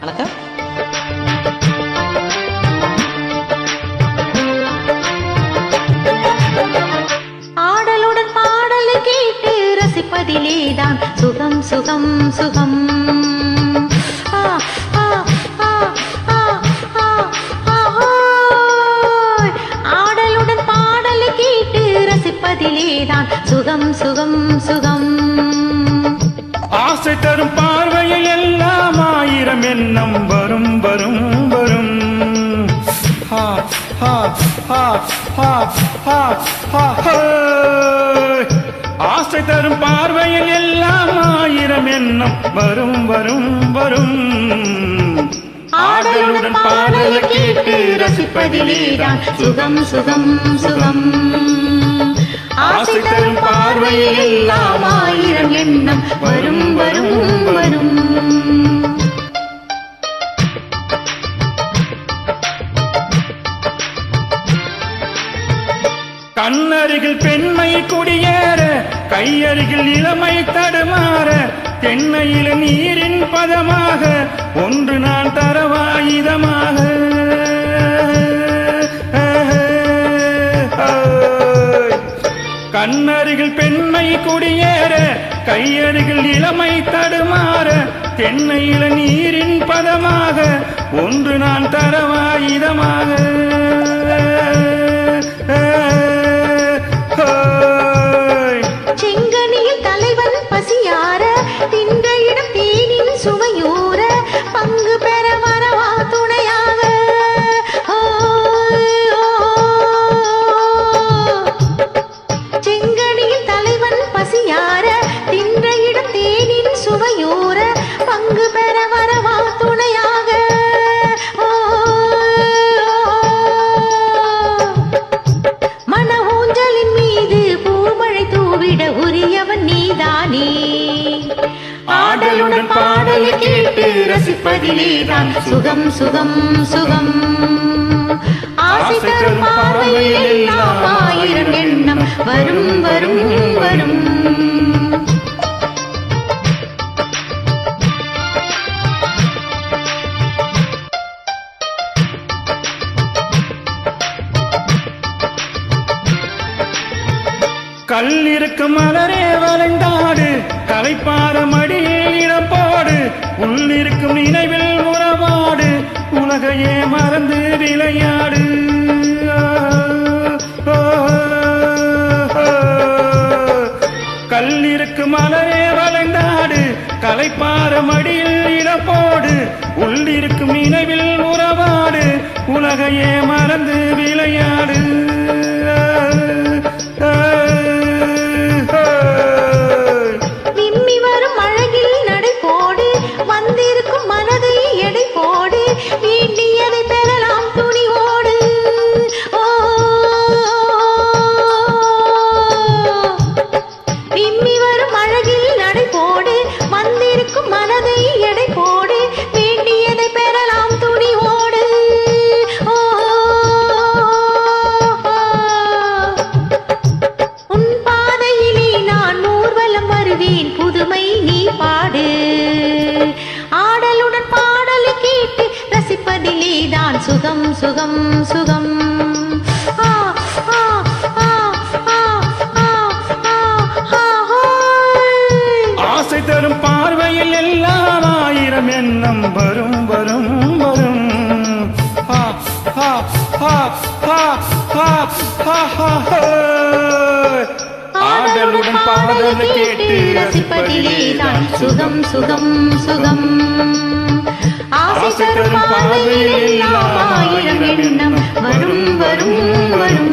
வணக்கம். ஆடலுடன் பாடலை கேட்டு ரசிப்பதிலேதான் சுகம் சுகம் சுகம். ஆடலுடன் பாடலை கேட்டு ரசிப்பதிலேதான் சுகம் சுகம் சுகம். ஆசை தரும் பார்வையில் எல்லாம் ஆயிரம் எண்ணம் வரும் வரும் வரும். ஆசை தரும் பார்வையில் எல்லாம் ஆயிரம் எண்ணம் வரும் வரும் வரும். ஆடலுடன் பாடலை கேட்டு ரசிப்பதிலேதான் சுகம் சுகம் சுகம். ஆசை தரும் பார்வையில் எல்லாம் ஆயிரம் எண்ணம் வரும் வரும் வரும். கண்ணருகில் பெண்மை குடியேற கையருகில் இளமை தடுமாற தென்னையில நீரின் பதமாக ஒன்று நான் தரவாயுதமாக. கண்ணருகில் பெண்மை குடியேற கையருகில் இளமை தடுமாற தென்னையில நீரின் பதமாக ஒன்று நான் தரவாயுதமாக. செங்கனியில் தலைவன் பசியார தின்ற இடம் தேனின் சுவையூர பங்கு பெற வரவா துணையாக. செங்கனியில் தலைவன் பசியார தின்ற இடம் தேனின் சுவையூர பங்கு பெற வரவா துணையாக. மன ஊஞ்சலின் மீது பூமழை தூவிட உரியவன் நீதானே. ஆடலுடன் பாடலை கேட்டு ரசிப்பதிலேதான் சுகம் சுகம் சுகம். ஆசை தரும் பார்வையில் எல்லாம் ஆயிரம் எண்ணம் வரும் வரும் வரும். கல்லிருக்கு மலரே வளைந்தாடு கலைப்பார மடியில் இடம் போடு உள்ளிருக்கும் நினைவில் உறவாடு உலகையே மறந்து விளையாடு. கல்லிருக்கு மலரே வளைந்தாடு கலைப்பார மடியில் இடம் போடு உள்ளிருக்கும் நினைவில் உறவாடு உலகையே மறந்து விளையாடு. விம்மி வரும் அழகில் நடை போடு வந்திருக்கும் மனதை எடை போடு வேண்டியதை பெறலாம் துணிவோடு. விம்மி வரும் அழகில் நடை போடு வந்திருக்கும் மனதை எடை போடு வேண்டியதை பெறலாம் துணிவோடு. உன் பாதையிலே நான் ஊர்வலம் வருவேன் புதுமை நீ பாடு. ஆடலுடன் பாடலை கேட்டு ரசிப்பதிலேதான் சுகம் சுகம் சுகம். ஆசை தரும் பார்வையில் எல்லாம் ஆயிரம் எண்ணம் வரும் வரும் வரும். ஆடலுடன் பாடலை கேட்டு ரசிப்பதிலேதான் சுகம் சுகம் சுகம். ஆசை தரும் பார்வையில் எல்லாம் ஆயிரம் எண்ணம் வரும் வரும் வரும்.